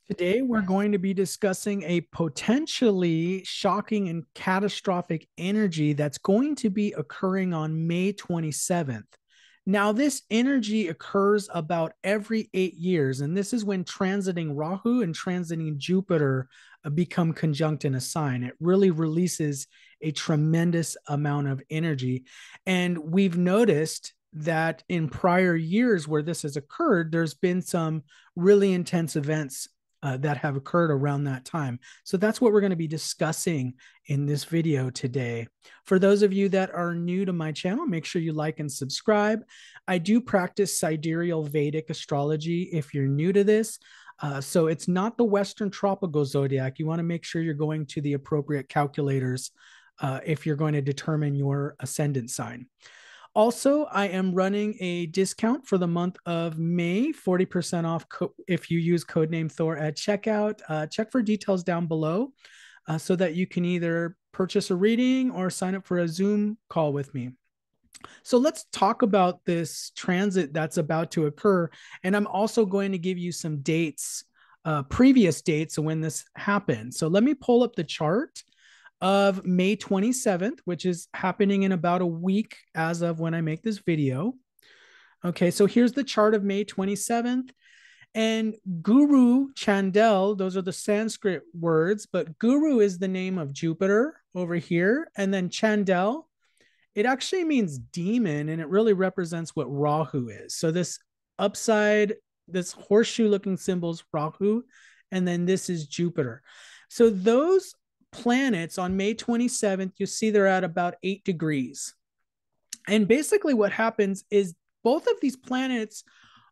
Today, we're going to be discussing a potentially shocking and catastrophic energy that's going to be occurring on May 27th. Now, this energy occurs about every 8 years, and this is when transiting Rahu and transiting Jupiter become conjunct in a sign. It really releases a tremendous amount of energy. And we've noticed that in prior years where this has occurred, there's been some really intense events that have occurred around that time. So that's what we're going to be discussing in this video today. For those of you that are new to my channel, make sure you like and subscribe. I do practice sidereal Vedic astrology if you're new to this. So it's not the Western tropical zodiac. You want to make sure you're going to the appropriate calculators if you're going to determine your ascendant sign. Also, I am running a discount for the month of May, 40% off if you use codename Thor at checkout. Check for details down below so that you can either purchase a reading or sign up for a Zoom call with me. So let's talk about this transit that's about to occur. And I'm also going to give you some dates, previous dates of when this happened. So let me pull up the chart of May 27th, which is happening in about a week as of when I make this video. Okay, so here's the chart of May 27th. And Guru Chandal, those are the Sanskrit words, but Guru is the name of Jupiter over here. And then Chandal, it actually means demon, and it really represents what Rahu is. So this upside, this horseshoe looking symbol is Rahu, and then this is Jupiter. So those planets on May 27th, you see they're at about 8 degrees. And basically, what happens is both of these planets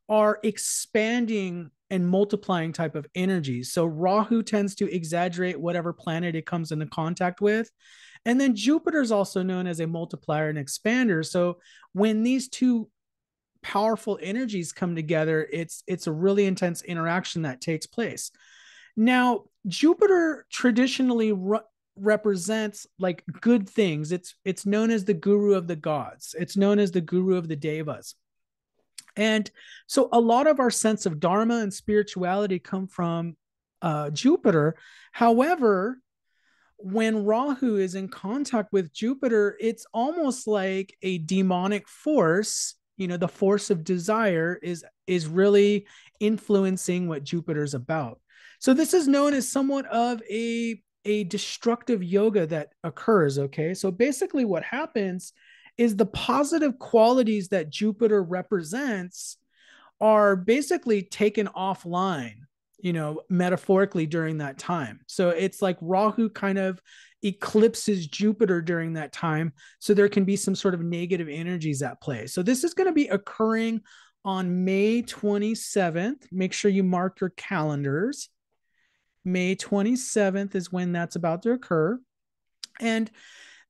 are expanding and multiplying type of energies. So Rahu tends to exaggerate whatever planet it comes into contact with. And then Jupiter is also known as a multiplier and expander. So when these two powerful energies come together, it's a really intense interaction that takes place. Now, Jupiter traditionally represents like good things. It's known as the guru of the gods. It's known as the guru of the devas. And so a lot of our sense of dharma and spirituality come from Jupiter. However, when Rahu is in contact with Jupiter, it's almost like a demonic force. You know, the force of desire is really influencing what Jupiter's about. So this is known as somewhat of a destructive yoga that occurs. Okay, so basically, what happens is the positive qualities that Jupiter represents are basically taken offline, you know, metaphorically during that time. So it's like Rahu kind of eclipses Jupiter during that time. So there can be some sort of negative energies at play. So this is going to be occurring on May 27th. Make sure you mark your calendars. May 27th is when that's about to occur. And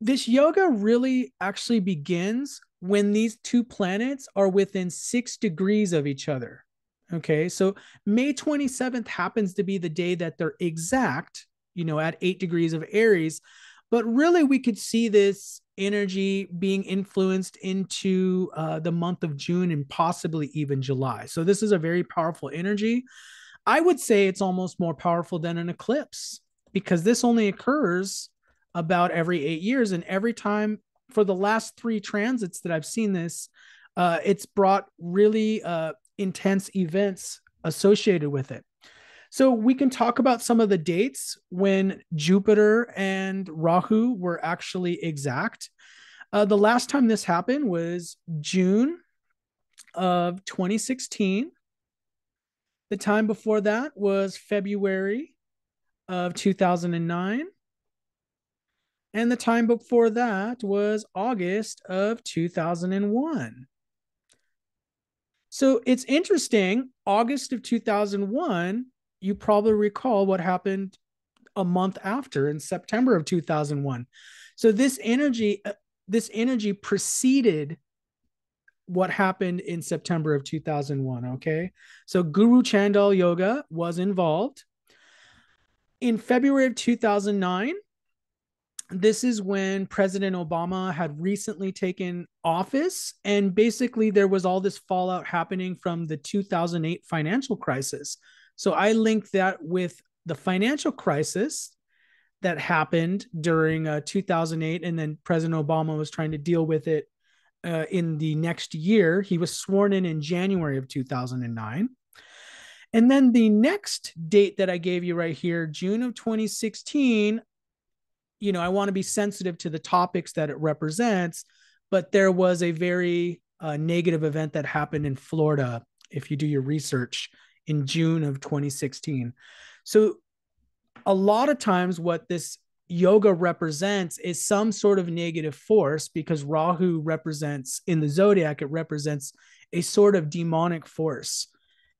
this yoga really actually begins when these two planets are within 6 degrees of each other. Okay, so May 27th happens to be the day that they're exact, you know, at 8 degrees of Aries. But really, we could see this energy being influenced into the month of June and possibly even July. So, this is a very powerful energy. I would say it's almost more powerful than an eclipse because this only occurs about every 8 years. And every time for the last 3 transits that I've seen this, it's brought really intense events associated with it. So we can talk about some of the dates when Jupiter and Rahu were actually exact. The last time this happened was June of 2016. The time before that was February of 2009. And the time before that was August of 2001. So it's interesting. August of 2001, you probably recall what happened a month after in September of 2001. So this energy preceded what happened in September of 2001. Okay. So Guru Chandal Yoga was involved. In February of 2009, this is when President Obama had recently taken office. And basically, there was all this fallout happening from the 2008 financial crisis. So I link that with the financial crisis that happened during 2008, and then President Obama was trying to deal with it in the next year. He was sworn in January of 2009. And then the next date that I gave you right here, June of 2016, I want to be sensitive to the topics that it represents, but there was a very negative event that happened in Florida, if you do your research, in June of 2016. So a lot of times what this yoga represents is some sort of negative force, because Rahu represents, in the zodiac, it represents a sort of demonic force.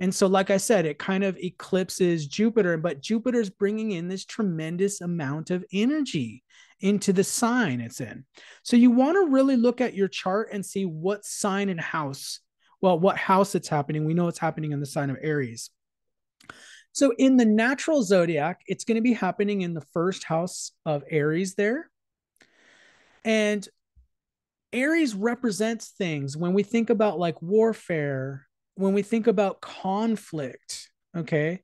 And so, like I said, it kind of eclipses Jupiter, but Jupiter's bringing in this tremendous amount of energy into the sign it's in. So you want to really look at your chart and see what sign and house, well, what house it's happening. We know it's happening in the sign of Aries. So in the natural zodiac, it's going to be happening in the first house of Aries there. And Aries represents things when we think about like warfare, when we think about conflict, okay?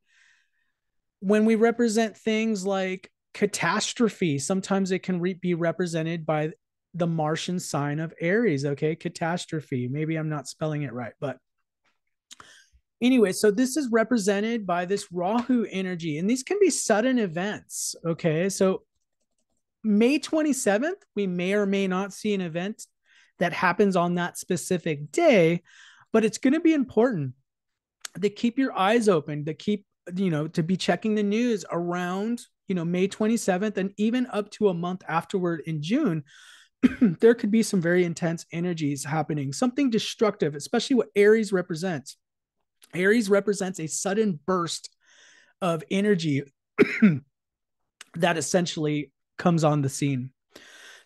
When we represent things like catastrophe, sometimes it can be represented by the Martian sign of Aries, okay? Catastrophe. Maybe I'm not spelling it right, but anyway, so this is represented by this Rahu energy, and these can be sudden events, okay? So May 27th, we may or may not see an event that happens on that specific day, but it's going to be important to keep your eyes open, to keep, to be checking the news around, May 27th, and even up to a month afterward in June. There could be some very intense energies happening, something destructive, especially what Aries represents. Aries represents a sudden burst of energy that essentially comes on the scene.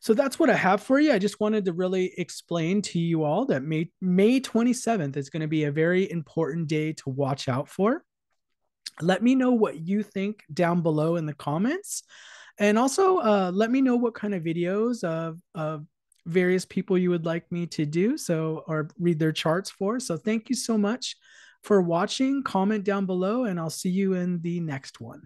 So that's what I have for you. I just wanted to really explain to you all that May 27th is going to be a very important day to watch out for. Let me know what you think down below in the comments. And also let me know what kind of videos of various people you would like me to do, or read their charts for. So thank you so much for watching. Comment down below, and I'll see you in the next one.